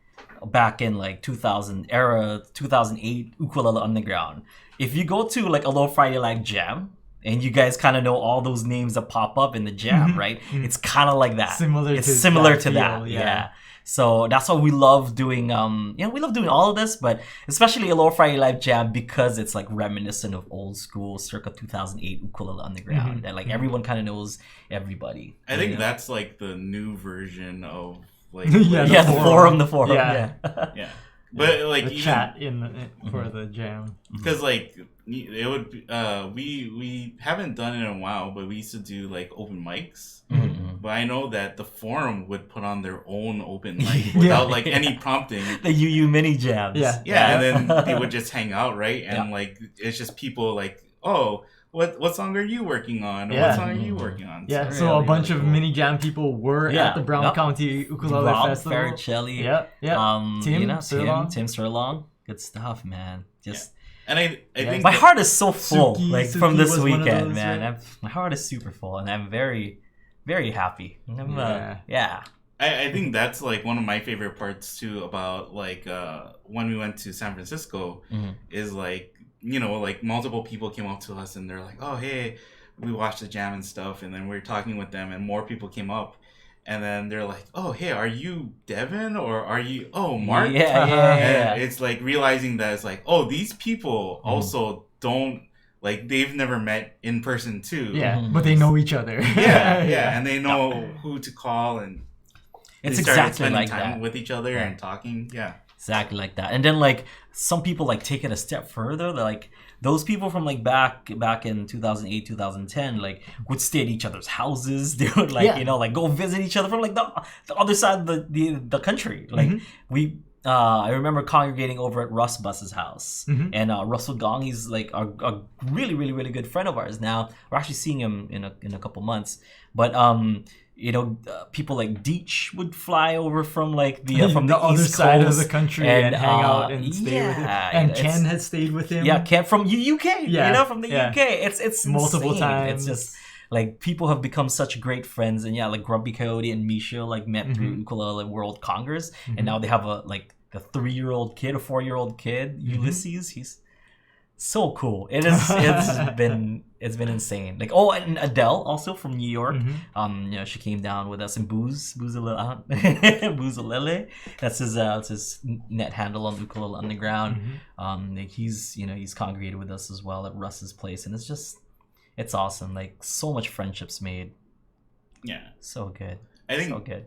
back in like 2008 Ukulele Underground, if you go to like a Low Friday Night Jam and you guys kind of know all those names that pop up in the jam, right? It's kind of like that. Similar to that. So that's why we love doing we love doing all of this, but especially Aloha Friday Live Jam because it's like reminiscent of old school circa 2008 Ukulele Underground, and like everyone kind of knows everybody. I think that's like the new version of like the forum. Yeah. Yeah. But like the even, chat for the jam, because like it would be, we haven't done it in a while, but we used to do like open mics. But I know that the forum would put on their own open mic without like any prompting. The UU mini jams. Yeah, and then they would just hang out, right? And like it's just people like, oh, what song are you working on? Or what song are you working on? Yeah, so a bunch of mini jam people were at the Brown County Ukulele Festival. Faricelli. Tim Sirlong. Good stuff, man. And I think my heart is so full, Suki from this was weekend, those, man. right? My heart is super full, and I'm very, very happy. I think that's like one of my favorite parts too about like when we went to San Francisco is like, you know, like multiple people came up to us and they're like, oh, hey, we watched the jam and stuff. And then we were talking with them and more people came up. And then they're like, oh, hey, are you Devin or are you, Mark? And it's like realizing that it's like, oh, these people also don't, like, they've never met in person too. Yeah, but they know each other. And they know who to call and it's they started exactly spending like time that. with each other and talking. Exactly like that. And then like some people like take it a step further. They're like those people from like back in 2008, 2010, like would stay at each other's houses. They would like like go visit each other from like the other side of the country. Like I remember congregating over at Russ Bus's house, and Russell Gong, he's like a really, really, really good friend of ours. Now we're actually seeing him in a couple months, but people like Deech would fly over from like from the other East side Coast of the country and hang out and stay with him. And Ken had stayed with him. Yeah, Ken from UK. From the UK. It's multiple insane. times. It's just like people have become such great friends, and like Grumpy Coyote and Misha like met through Ukulele World Congress, and now they have a 3-year-old kid, a 4-year-old kid, Ulysses. He's so cool. It's been insane. Like and Adele also from New York. She came down with us in Boozalele. That's his net handle on Ukulele Underground. He's congregated with us as well at Russ's place, and it's awesome. Like so much friendships made. Yeah, so good. I think so good.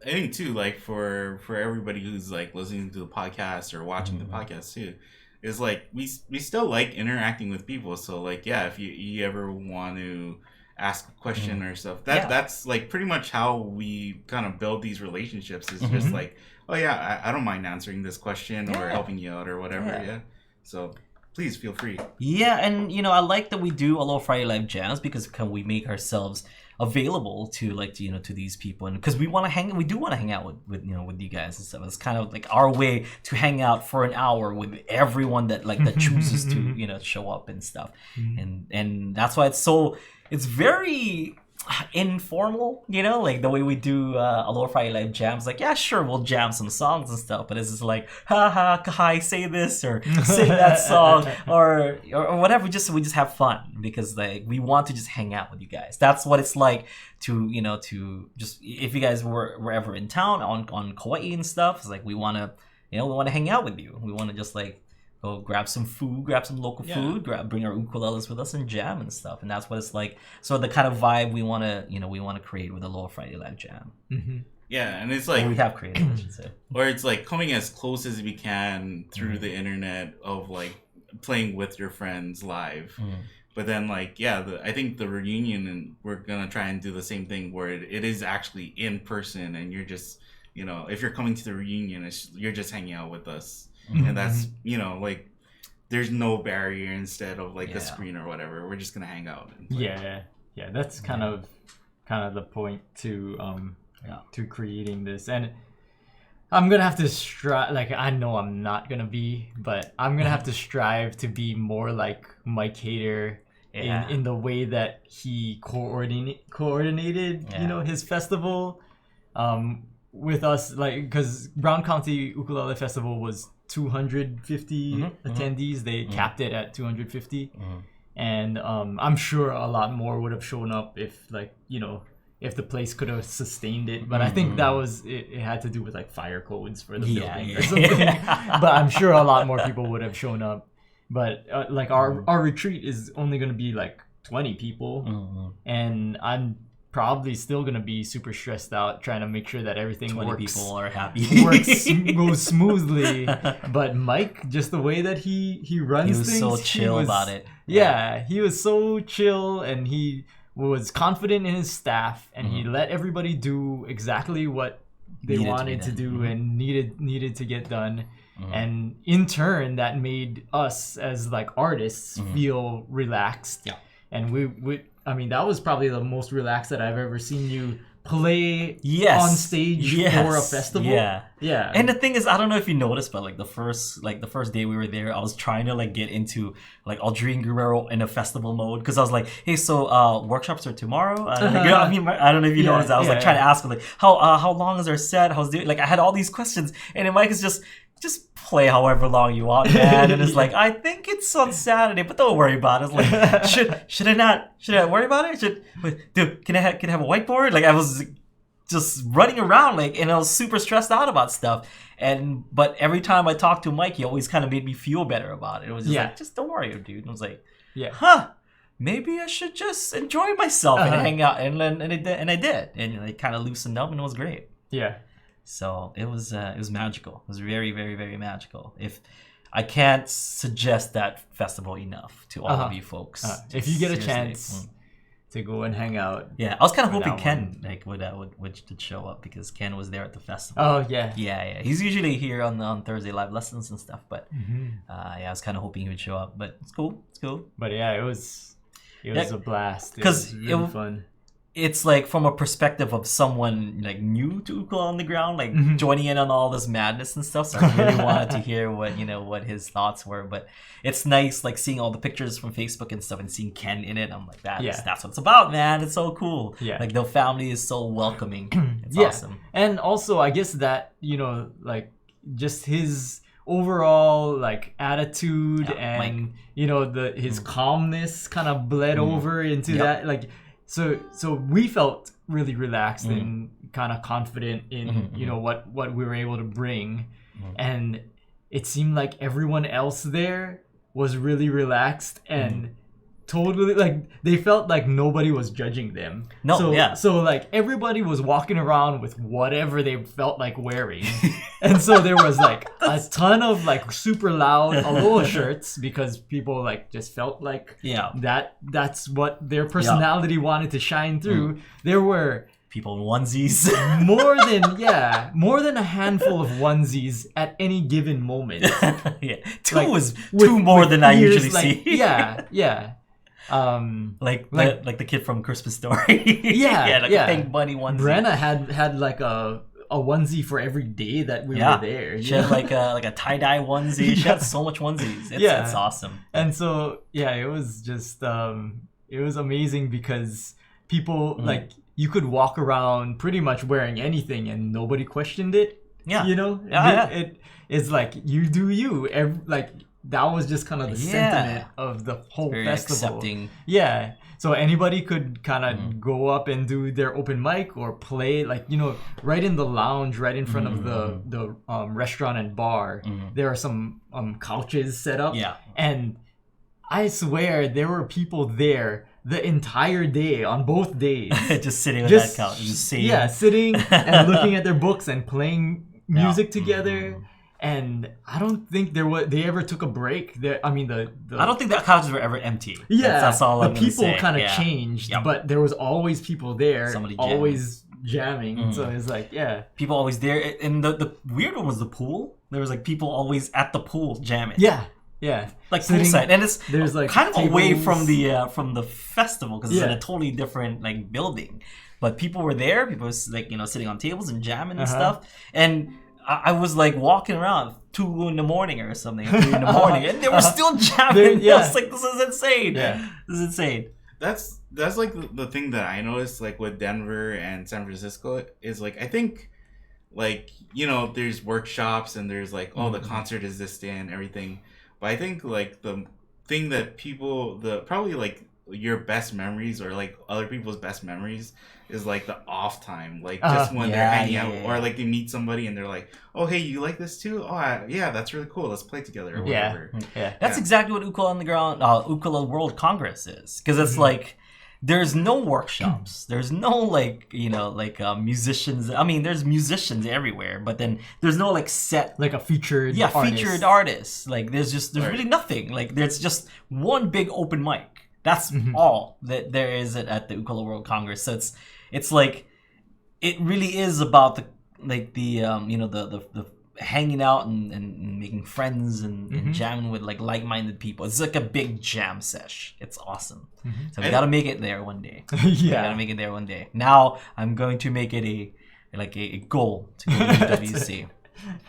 I think too, like for everybody who's like listening to the podcast or watching the podcast too. Is like we still like interacting with people, so like if you ever want to ask a question or stuff, that's like pretty much how we kind of build these relationships. Is just like, oh yeah, I don't mind answering this question or helping you out or whatever. So please feel free. And I like that we do Aloha Friday Live Jams because we make ourselves available to to these people, and because we do want to hang out with you guys and stuff. It's kind of like our way to hang out for an hour with everyone that chooses to show up and stuff. And that's why it's very informal, like the way we do Aloha Friday Live Jams. Like, yeah, sure, we'll jam some songs and stuff, but it's just like, haha, Kahai, say this or sing that song or whatever. We just have fun because like we want to just hang out with you guys. That's what it's like to to just, if you guys were ever in town on Kauai and stuff, it's like we want to hang out with you. We want to just like go grab some food, grab some local food, bring our ukuleles with us and jam and stuff. And that's what it's like. So the kind of vibe we want to create with Aloha Friday Live Jam. Yeah, and it's like, we have created, I should say. Or it's like coming as close as we can through the internet of like playing with your friends live. But then like, I think the reunion, and we're gonna try and do the same thing where it is actually in person, and you're just, if you're coming to the reunion, you're just hanging out with us. And that's, like, there's no barrier instead of like a screen or whatever. We're just gonna hang out. And play. That's kind of the point to creating this. And I'm gonna have to strive. Like, I know I'm not gonna be, but I'm gonna have to strive to be more like Mike Hader in the way that he coordinated his festival with us, like, because Brown County Ukulele Festival was 250 attendees. They capped it at 250, and I'm sure a lot more would have shown up if if the place could have sustained it, but I think that was it had to do with like fire codes for the building or something. But I'm sure a lot more people would have shown up. But like our retreat is only going to be like 20 people, and I'm probably still going to be super stressed out trying to make sure that everything 20 works. people are happy. Goes smoothly. But Mike, just the way that he runs he was things, so chill about it. Yeah, he was so chill, and he was confident in his staff, and he let everybody do exactly what they wanted to do and needed to get done. And in turn, that made us as like artists feel relaxed. Yeah. And we I mean, that was probably the most relaxed that I've ever seen you play Yes. on stage for a festival. Yeah. Yeah. And the thing is, I don't know if you noticed, but like the first day we were there, I was trying to like get into like Aldrine Guerrero in a festival mode, because I was like, hey, so workshops are tomorrow. I mean, I don't know if you noticed. I was like trying to ask, like, how long is our set? How's it? Like, I had all these questions, and then Mike is just play however long you want, man. And it's like, I think it's on Saturday, but don't worry about it. It's like, should I worry about it? Dude, can I have a whiteboard? Like, I was just running around, like, and I was super stressed out about stuff. But every time I talked to Mike, he always kind of made me feel better about it. It was just like, just don't worry, dude. And I was like, maybe I should just enjoy myself and hang out. And I did, and I kind of loosened up, and it was great. Yeah. So it was magical. It was very, very, very magical. If I can't suggest that festival enough to all of you folks. If you get a chance to go and hang out. Yeah, I was kind of hoping Ken would show up, because Ken was there at the festival. Oh yeah. Yeah. He's usually here on Thursday live lessons and stuff. But I was kind of hoping he would show up. But it's cool. But yeah, it was a blast. It was really fun. It's like from a perspective of someone like new to ukulele on the ground, like joining in on all this madness and stuff. So I really wanted to hear what his thoughts were. But it's nice, like, seeing all the pictures from Facebook and stuff and seeing Ken in it. I'm like, that's what it's about, man. It's so cool. Yeah. Like, the family is so welcoming. It's awesome. And also, I guess that, like, just his overall like attitude and Mike. His calmness kind of bled over into that, like. So we felt really relaxed and kind of confident in what we were able to bring, and it seemed like everyone else there was really relaxed and totally, like, they felt like nobody was judging them. So like everybody was walking around with whatever they felt like wearing. And so there was like a ton of like super loud aloha shirts, because people like just felt like that's what their personality wanted to shine through. There were people in onesies. more than a handful of onesies at any given moment. Two more than I usually see. Like the kid from Christmas Story. A pink bunny onesie. Brenna had like a onesie for every day that we were there. She had like a tie-dye onesie. She had so much onesies. It's awesome. And so it was just it was amazing, because people like, you could walk around pretty much wearing anything and nobody questioned it. It's like, you do you. That was just kind of the sentiment of the whole festival. Accepting. Yeah. So anybody could kind of go up and do their open mic or play, like, right in the lounge, right in front of the restaurant and bar. There are some couches set up. Yeah. And I swear there were people there the entire day, on both days. Just sitting on that couch. Just sitting. Yeah, sitting and looking at their books and playing music together. And I don't think they ever took a break. I don't think the couches were ever empty. Yeah, that's all I'm gonna say. People kind of changed, but there was always people there. Somebody always jamming. So it's like, people always there. And the weird one was the pool. There was like people always at the pool jamming. Yeah, like poolside, and there's like kind of tables away from the festival, because it's in a totally different like building. But people were there. People was like sitting on tables and jamming and stuff. And I was like walking around 2 in the morning or something, 3 in the morning, and they were still jamming. I was like, this is insane. This is insane. That's like the thing that I noticed, like, with Denver and San Francisco, is like, I think, like, there's workshops and there's like, the concert is this day and everything. But I think like the thing that probably like your best memories, or like other people's best memories, is like the off time, like just when they're hanging out, or like they meet somebody and they're like, "Oh, hey, you like this too? Oh, yeah, that's really cool. Let's play together." Or whatever. That's exactly what Ukulele World Congress is, because it's like there's no workshops, there's no like musicians. I mean, there's musicians everywhere, but then there's no like set like a featured featured artist. Like there's really nothing. Like there's just one big open mic. That's all that there is at the Ukulele World Congress. So it's like it really is about the hanging out and making friends and jamming with like like-minded people. It's like a big jam sesh. It's awesome. So we gotta make it there one day. We gotta make it there one day. Now I'm going to make it a goal to go to WC.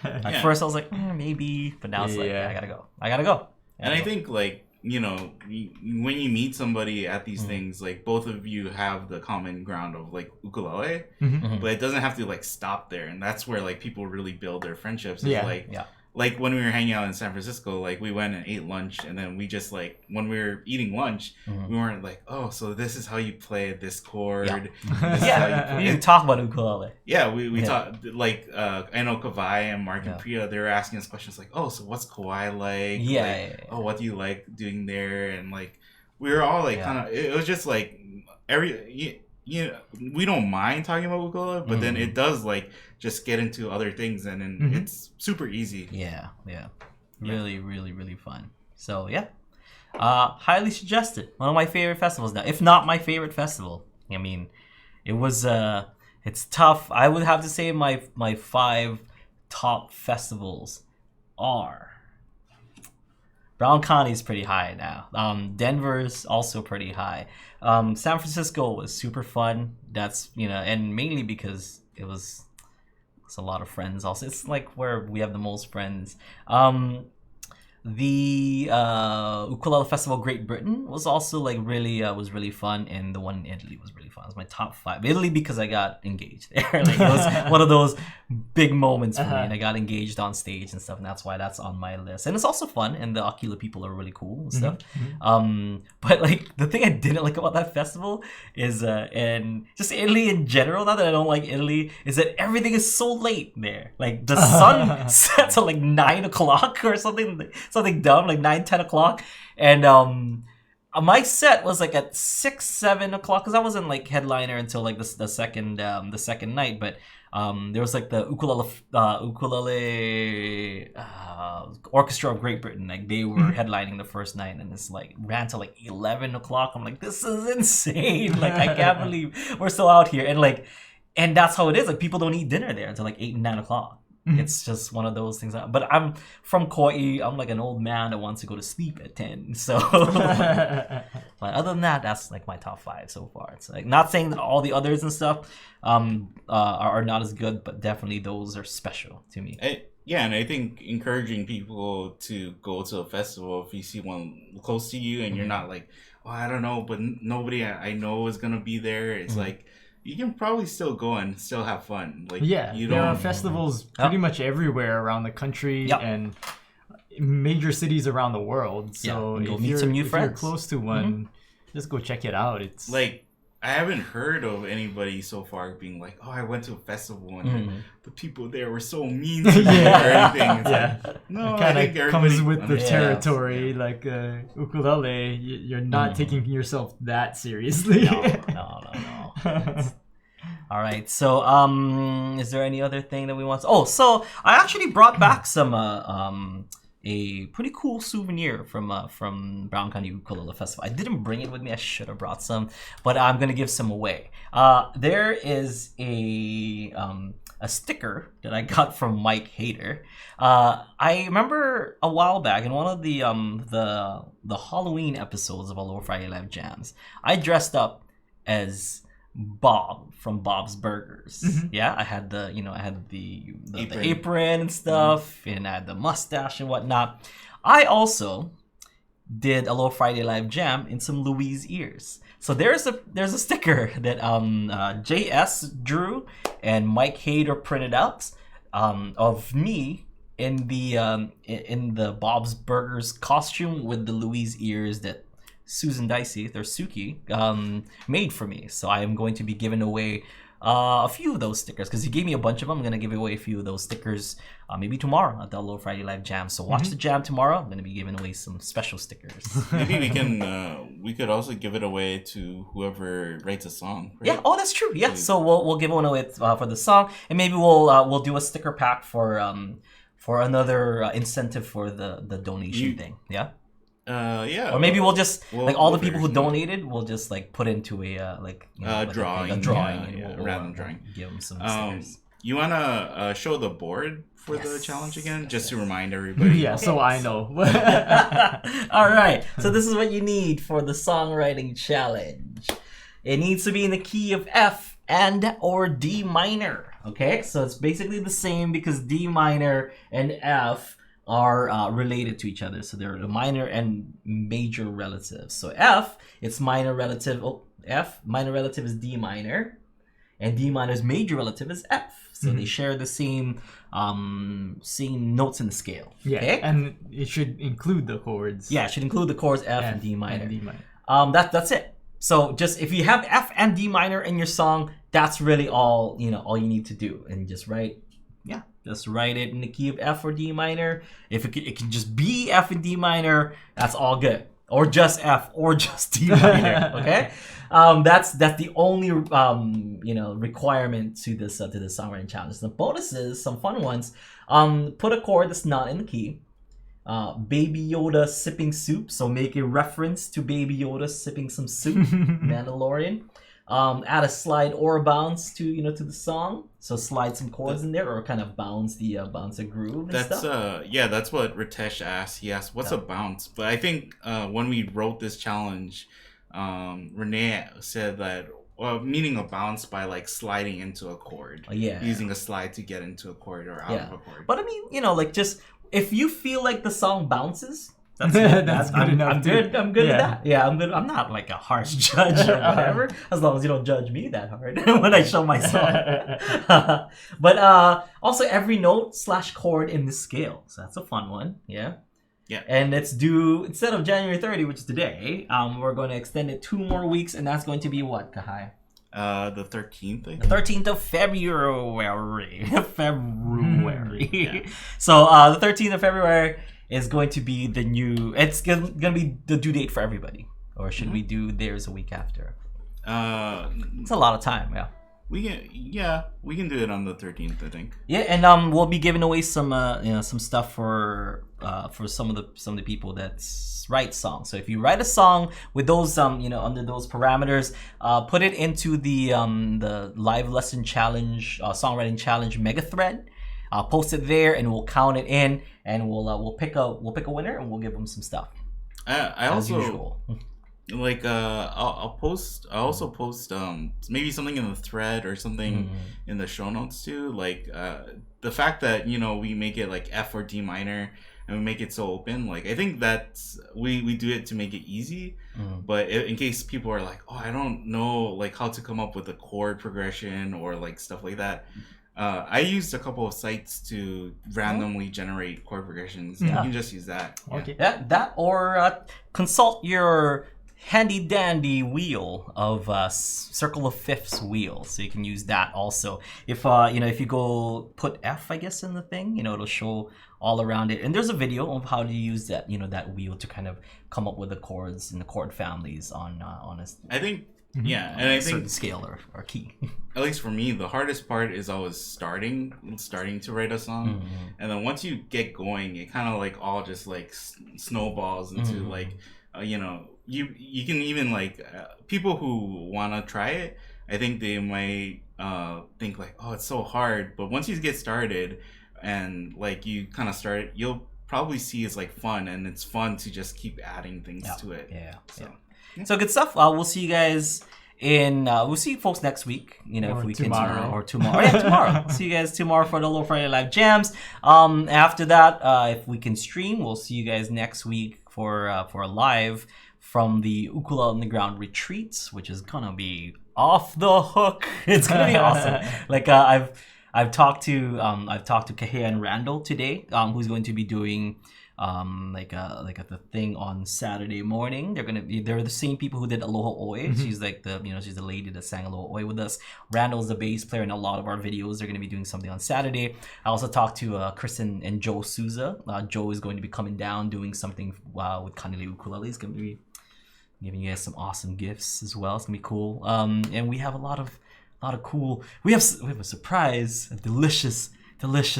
At first I was like maybe, but now it's like I gotta go. And I think like, you know, when you meet somebody at these things, like both of you have the common ground of like ukulele, but it doesn't have to like stop there. And that's where like people really build their friendships. Like when we were hanging out in San Francisco, like we went and ate lunch, and then we just like when we were eating lunch, we weren't like, oh, so this is how you play this chord. We didn't talk about ukulele. We talked like I know Kawai and Mark and Priya, they were asking us questions like, oh, so what's Kawhi like? Oh, what do you like doing there? And like we were all like kind of, it was just like we don't mind talking about ukulele, but then it does like just get into other things, and then it's super easy. Really, really, really fun. So highly suggested. One of my favorite festivals now, if not my favorite festival. I mean, it was it's tough. I would have to say my 5 top festivals are Brown County is pretty high now. Denver's also pretty high. San Francisco was super fun. That's and mainly because it's a lot of friends. Also, it's like where we have the most friends. The Ukulele Festival Great Britain was also like really fun, and the one in Italy was really fun. It was my top 5. Italy because I got engaged there. Like it was one of those big moments for me, and I got engaged on stage and stuff, and that's why that's on my list. And it's also fun, and the Aquila people are really cool and stuff. But like the thing I didn't like about that festival is and just Italy in general, not that I don't like Italy, is that everything is so late there. Like the sun sets at like 9 o'clock or something dumb, like 9-10 o'clock, and my set was like at 6-7 o'clock, because I wasn't like headliner until like the second night, but there was like the ukulele orchestra of Great Britain, like they were headlining the first night, and it's like ran till like 11 o'clock. I'm like, this is insane. Like I can't believe we're still out here, and that's how it is. Like people don't eat dinner there until like 8 and 9 o'clock. It's just one of those things. But I'm from Kauai. I'm like an old man that wants to go to sleep at 10. So, but other than that, that's like my top 5 so far. It's like not saying that all the others and stuff are not as good, but definitely those are special to me. And I think encouraging people to go to a festival, if you see one close to you and you're not like, well, I don't know, but nobody I know is gonna be there. It's like, you can probably still go and still have fun. Like there are festivals pretty much everywhere around the country and major cities around the world. So if you're close to one, just go check it out. It's like I haven't heard of anybody so far being like, oh, I went to a festival and the people there were so mean to me or anything. It's like, no, it kind of comes with the territory. Like ukulele, you're not taking yourself that seriously. No. All right. So, is there any other thing that we want? So I actually brought back some a pretty cool souvenir from Brown County Ukulele Festival. I didn't bring it with me. I should have brought some, but I'm gonna give some away. There is a sticker that I got from Mike Hader. I remember a while back in one of the Halloween episodes of Aloha Friday Live Jams, I dressed up as Bob from Bob's Burgers. I had the apron and stuff, and I had the mustache and whatnot. I also did Aloha Friday Live Jam in some Louise ears. So there's a sticker that JS drew and Mike Hader printed out of me in the Bob's Burgers costume with the Louise ears that Susan Dicey, or Suki, made for me. So I am going to be giving away a few of those stickers because he gave me a bunch of them. I'm gonna give away a few of those stickers maybe tomorrow at the Little Friday Live Jam. So watch the jam tomorrow. I'm gonna be giving away some special stickers. Maybe we could also give it away to whoever writes a song. Right? Yeah. Oh, that's true. Yeah. So we'll give one away for the song, and maybe we'll do a sticker pack for another incentive for the donation thing. Yeah. Yeah. Or maybe we'll just all the people who donated, we'll just put into a drawing, a drawing, and we'll, random drawing. Give them some stickers. You wanna show the board for the challenge again, just to remind everybody? Yeah, so I know. All right. So this is what you need for the songwriting challenge. It needs to be in the key of F and or D minor. Okay, so it's basically the same because D minor and F are related to each other. So they're the minor and major relatives. So F, it's minor relative. F, minor relative is D minor. And D minor's major relative is F. So they share the same notes in the scale. Yeah, okay? and it should include the chords. Yeah, it should include the chords F and D minor. And D minor. That's it. So just if you have F and D minor in your song, that's really all you need to do, and just write it in the key of F or D minor. If it can just be F and D minor, that's all good. Or just F or just D minor. Okay, that's the only requirement to this songwriting challenge. The bonuses, some fun ones. Put a chord that's not in the key. Baby Yoda sipping soup, so make a reference to Baby Yoda sipping some soup. Mandalorian. Add a slide or a bounce to the song, so slide some chords in there or kind of bounce the groove and stuff. That's what Ritesh asked. He asked what's a bounce, but I think when we wrote this challenge, Renee said that meaning a bounce by sliding into a chord, using a slide to get into a chord or out of a chord. But I mean, just if you feel like the song bounces, that's good enough. I'm good with that. Yeah, I'm good. I'm not like a harsh judge or whatever, as long as you don't judge me that hard when I show my song. But also every note / chord in the scale. So that's a fun one. Yeah. Yeah. And it's due instead of January 30, which is today. We're going to extend it 2 more weeks, and that's going to be what, Kahai? The 13th, I think. The 13th of February. February. Yeah. So the 13th of February is going to be the new. It's gonna be the due date for everybody, or should we do theirs a week after? It's a lot of time. Yeah. We can do it on the 13th, I think. Yeah, and we'll be giving away some stuff for some of the people that write songs. So if you write a song with those under those parameters, put it into the live lesson challenge, songwriting challenge mega thread. Post it there, and we'll count it in, and we'll pick a winner, and we'll give them some stuff. I as also usual. I'll also post maybe something in the thread or something in the show notes too. The fact that we make it like F or D minor and we make it so open. I think that's we do it to make it easy. But in case people are like, oh, I don't know how to come up with a chord progression or stuff like that. I used a couple of sites to randomly generate chord progressions. You can just use that. Okay. Yeah, that or consult your handy dandy wheel of circle of fifths wheel, so you can use that also. If if you go put F, I guess, in the thing, it'll show all around it. And there's a video of how to use that that wheel to kind of come up with the chords and the chord families on a. I think. Yeah, and I think certain scale or key. At least for me, the hardest part is always starting to write a song, and then once you get going, it kind of all just snowballs into you can even people who want to try it. I think they might think oh, it's so hard, but once you get started and you kind of start, you'll probably see it's fun, and it's fun to just keep adding things to it. So good stuff. We'll see you guys we'll see you folks next week. If we tomorrow. can, or tomorrow. Yeah, tomorrow. See you guys tomorrow for the Little Friday Live Jams. After that, if we can stream, we'll see you guys next week for a live from the Ukulele on the Ground retreats, which is gonna be off the hook. It's gonna be awesome. I've talked to Kahea and Randall today, who's going to be doing like the thing on Saturday morning. They're the same people who did Aloha Oi. She's like she's the lady that sang Aloha Oi with us. Randall's the bass player in a lot of our videos. They're going to be doing something on Saturday. I also talked to Chris and Joe Souza. Joe is going to be coming down doing something with Kanile Ukulele. He's going to be giving you guys some awesome gifts as well. It's gonna be cool. And we have a lot of cool. We have a surprise, a delicious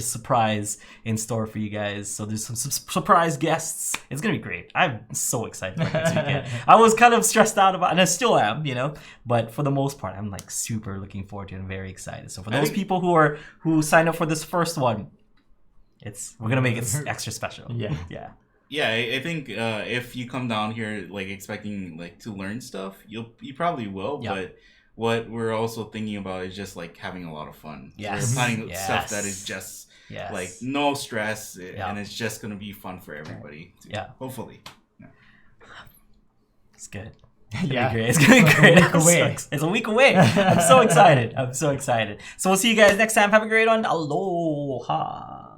surprise in store for you guys. So there's some surprise guests. It's gonna be great. I'm so excited about next weekend. I was kind of stressed out about, and I still am, but for the most part, I'm like super looking forward to it and very excited. So for those people who signed up for this first one, we're gonna make it extra special. Yeah, I think if you come down here like expecting like to learn stuff, you probably will. Yeah. But what we're also thinking about is just like having a lot of fun. Yes. We're planning stuff that is just like no stress, and it's just gonna be fun for everybody. Yeah, hopefully. Yeah. It's good. It's gonna be great. It's a week away. I'm so excited. So we'll see you guys next time. Have a great one. Aloha.